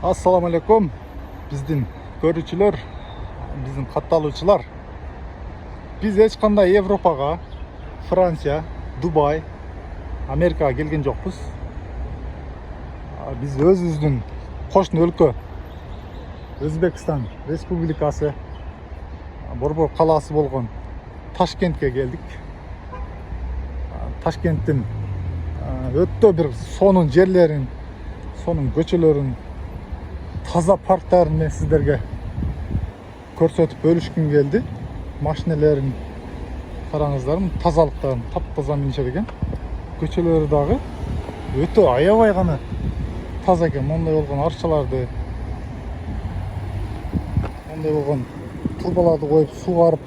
Assalamu alaikum. Биздин көрүүчүлөр, биздин катталуучулар. Биз эч кандай Европага, Франция, Дубай, Америкага келген жокпуз. Биз өзүбүздүн кошуна өлкө Өзбекстан Республикасы Борбор калаасы болгон Ташкентке келдик. Ташкенттин өтө бир сонун жерлерин, сонун көчөлөрүн, таза парктарын мен сиздерге көрсөтүп бөлүшкүм келди. Машинелерин караңыздар, тазалыктан таптаза минишет экен. Көчөлөрү дагы өтө аябай гана таза экен. Мондай болгон арчаларды, мондай болгон трубаларды коюп сугарып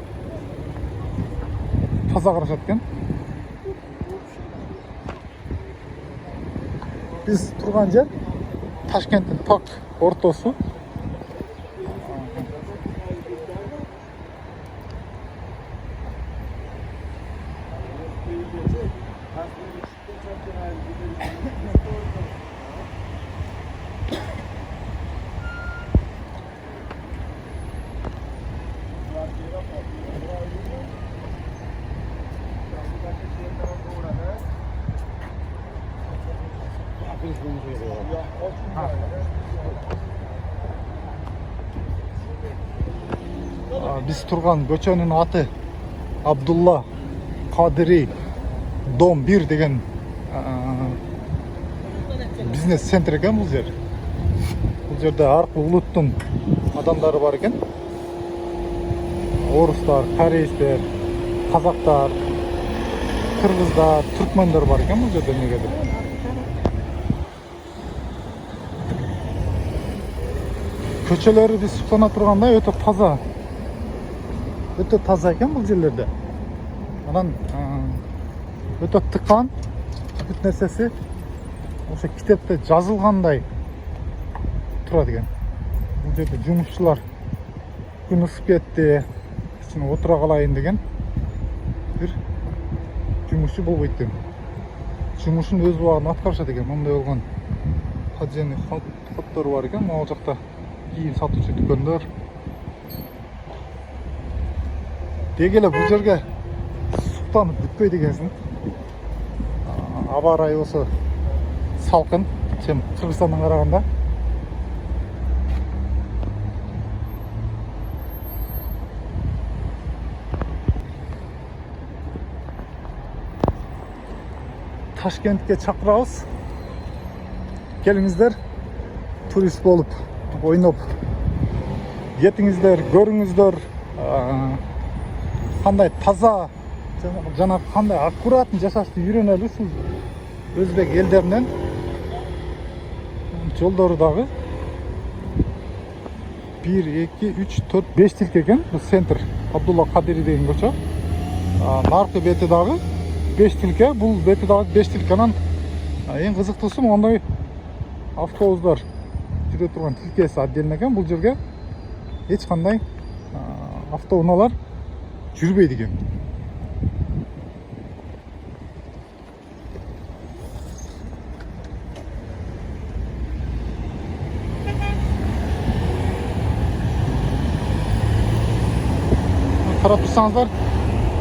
таза карашат экен. Биз турган жер Ташкенттин так ортосу. Биз турган көчөнүн аты Абдулла Кадири дом 1 деген бизнес центр экен бул жер. Бул жерде ар улуттун адамдары бар экен. Орустар, корейстер, казактар, кыргыздар, түркмөндөр бар экен бул жерде негедир. Көчөлөрү биз суктана турганда өтө таза. Өтө таза экен бул жерлерде. Анан өтө тыкан, бүт нерсеси ошо китепте жазылгандай турат экен. Бул жерде жумушчулар күн ысып кетти, кичине отура калайын деген бир жумушчу болбойт экен. Жумушун өз убагында аткарышат экен. Мондай болгон подземный ходдор бар экен. Могу жакта кийим сатуучу дүкөндөр. Деги эле бул жерге суктанып бүтпөйт экенсиң. Аба ырайы болсо салкын, чем Кыргызстандан караганда. Ташкентке чакырабыз. Келиңиздер, турист болуп, ойноп кетиңиздер, көрүңүздөр. Кандай таза жана кандай аккуратный жашашты үйрөнөлү ушул өзбек элдеринен. Жолдору дагы 1, 2, 3, 4, 5 тилке экен. Бул центр Абдулла Кадири деген көчө. Наркы бети дагы 5 тилке, бул бети дагы 5 тилке. Анан эң кызыктуусу мондой автобустар жүрө турган тилкеси отдельно экен. Бул жерге эч кандай автоунаалар жүрбейт экен. Карап турсаңыздар,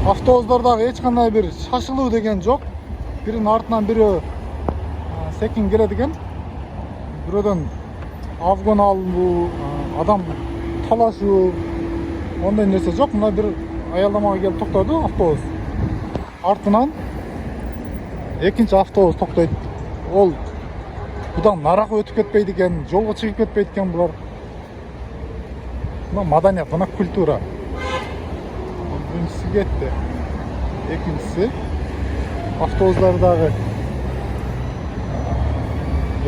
автобустардагы эч кандай бир шашылуу деген жок. Биринин артынан бирөө секин келет экен. Бирөөдөн авгон алуу, адам талашуу, ондай нерсе жок. Мына бир аялдамага келип токтоду автобус. Артынан экинчи автобус токтойт. Ол будан наракы өтүп кетпейт экен, жолго чыгып кетпейт экен булар. Мына маданият, мына культура. Биринчиси кетти. Экинчиси автобустар дагы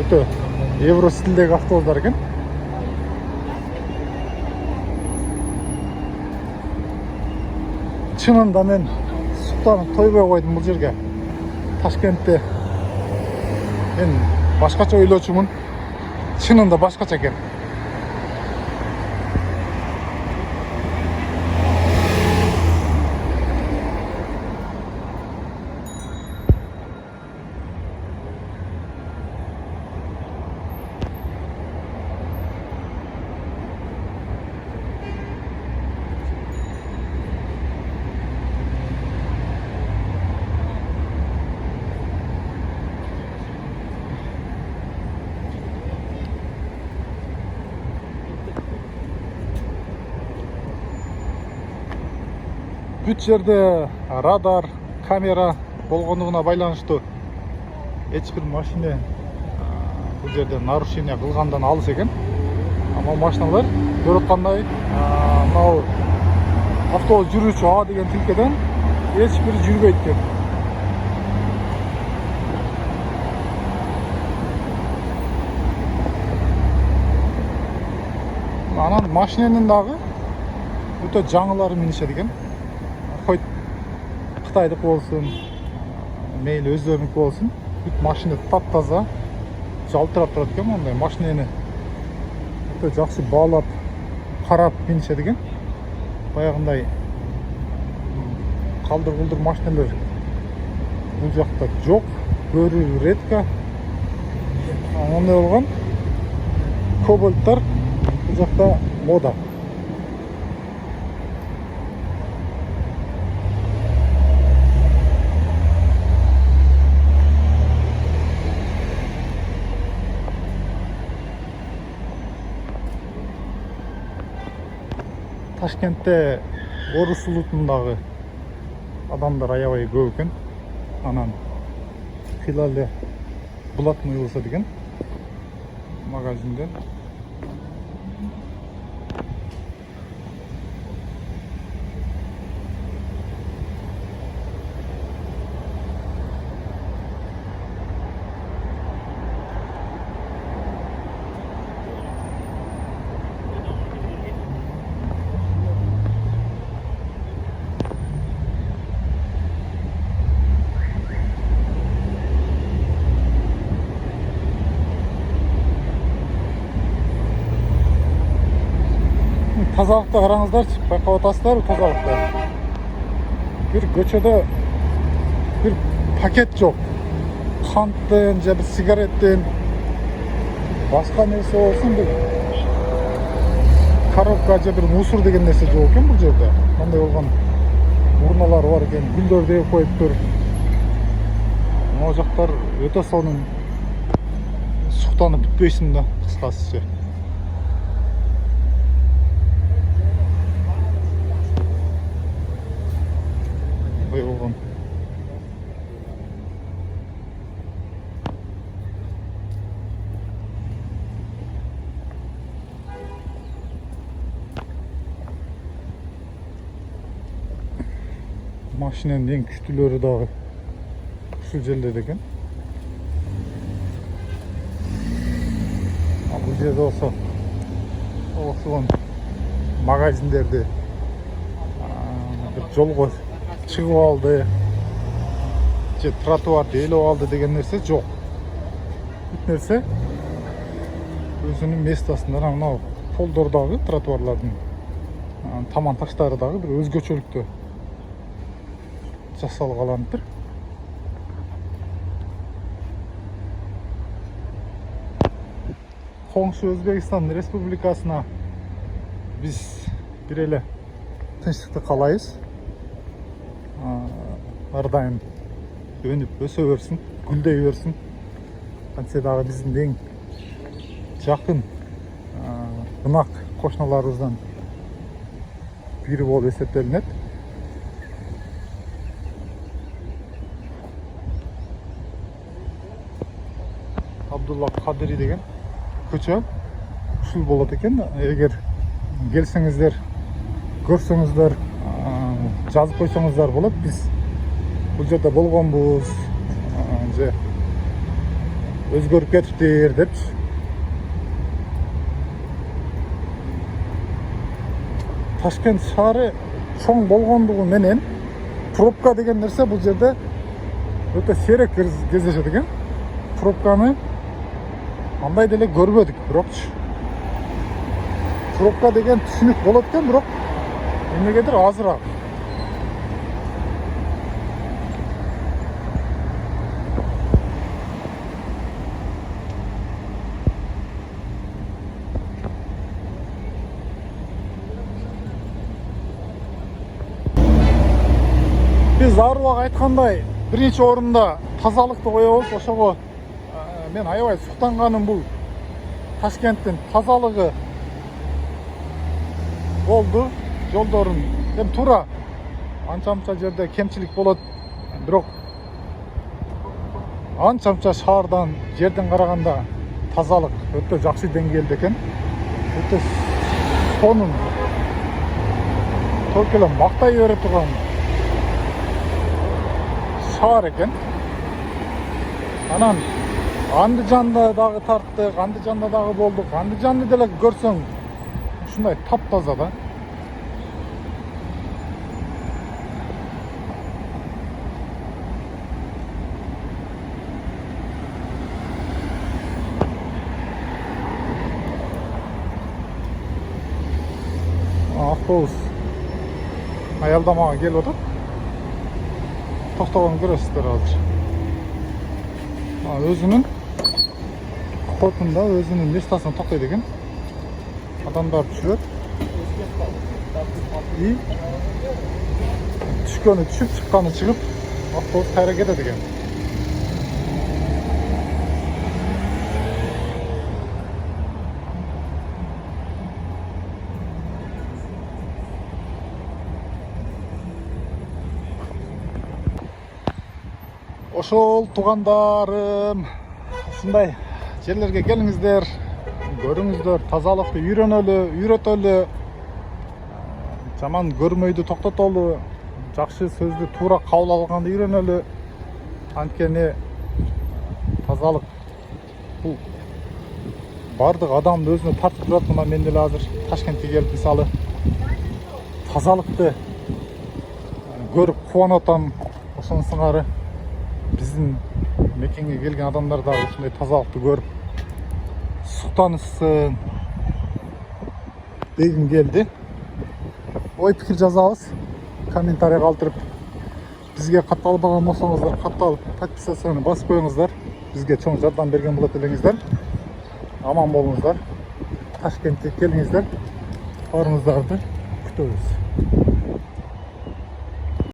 өтө евро стилдеги автобустар экен. Чынында мен суктанып тойбой койдум бул жерге. Ташкентте мен башкача ойлочумун. Чынында башкача экен. бүт жерде радар, камера болгондугуна байланыштуу эч бир машина бул жерде нарушение кылгандан алыс экен. Ama машиналар көрүп аткандай мынау автобус жүрүүчү А деген тилкеден эч бир жүрбөйт экен. Анан машиненин дагы өтө жаңылары минишет экен. Хоть Кытайдык болсун, мейли өздөрүнүкү болсун, бүт машина таптаза жалтырап турат экен. Мондай машинени өтө жакшы баалап, карап минишет экен. Баягындай калдыр-кулдур машиналар бул жакта жок, көрүү редко. Мондай болгон кобальттар бул жакта мода. Ташкентте Орус улутундагы адамдар аябай көп экен. Анан Хилале булатный болсо деген магазинде тазалыкты караңыздарчы, байкап атасыздарбы тазалыкты? Бир көчөдө бир пакет жок. Канттын же бир сигареттин башка нерсе болсун бир коробка же бир мусор деген нерсе жок экен бул жерде. Мындай болгон урналар бар экен, гүлдөр деп коюптур. Могу жактар өтө сонун суктанып бүтпөйсүң да, кыскасычы. Болгон. Машиненин эң күчтүүлөрү дагы ушул жерлерде экен. Бул жерде болсо окшогон магазиндерди бир жолго чыгып алды же тротуарды ээлеп алды деген нерсе жок. Бүт нерсе өзүнүн местосунда. Мына полдордогу тротуарлардын таман таштары дагы бир өзгөчөлүктө жасалгаланыптыр. Коңшу Өзбекстан Республикасына биз бир эле тынчтыкты каалайбыз. Ар дайым өнүп өсө берсин, гүлдөй берсин. Кантсе дагы биздин эң жакын ынак кошуналарыбыздан бири болуп эсептелинет. Абдулла Кадыри деген көчө ушул болот экен. Эгер келсеңиздер, көрсөңүздөр, жазып койсоңуздар болот. Биз бул жерде болгонбуз же өзгөрүп кетиптир депчи. Ташкент шаары чоң болгондугу менен пробка деген нерсе бул жерде өтө сейрек кездешет экен. Пробканы андай деле көрбөдүк, бирокчу пробка деген түшүнүк болот экен, бирок эмнегедир азыраак. Биз ар убак айткандай, биринчи орунда тазалыкты коебуз. Ошого мен аябай суктанганым бул Ташкенттин тазалыгы болду. Жолдорун эми туура анча жерде кемчилик болот. Бирок анча шаардан, жерден караганда тазалык өтө жакшы деңгээлде экен. Өтө сонун только эле мактай бере турган шаар экен. Анан Андыжанда дагы тарттык, Андыжанда дагы болдук. Андыжанды деле көрсөң ушундай таптаза да. Автобус аялдамага келип атат. Токтогонун көрөсүздөр азыр. Өзүнүн котунда өзүнүн местосуна токтойт экен. Адамдар түшүрөт. И түшкөнү түшүп, чыкканы чыгып, автобус кайра кетет экен. Ошол туугандарым, ушундай жерлерге келиңиздер, көрүңүздөр, тазалыкты үйрөнөлү, үйрөтөлү, жаман көрмөйдү токтотолу, жакшы сөздү туура кабыл алганды үйрөнөлү. Анткени тазалык бул бардык адамды өзүнө тартып турат. Мына мен деле азыр Ташкентке келип, мисалы, тазалыкты көрүп кубанып атам. Ошонун сыңары биздин мекенге келген адамдар да ушундай тазалыкты көрүп суктанышсын дегим келди. Ой пикир жазабыз, комментарий калтырып, бизге катталбаган болсоңуздар катталып, подписацияны басып коюңуздар. Бизге чоң жардам берген болот элеңиздер. Аман болуңуздар. Ташкентке келиңиздер. Барыңыздарды күтөбүз.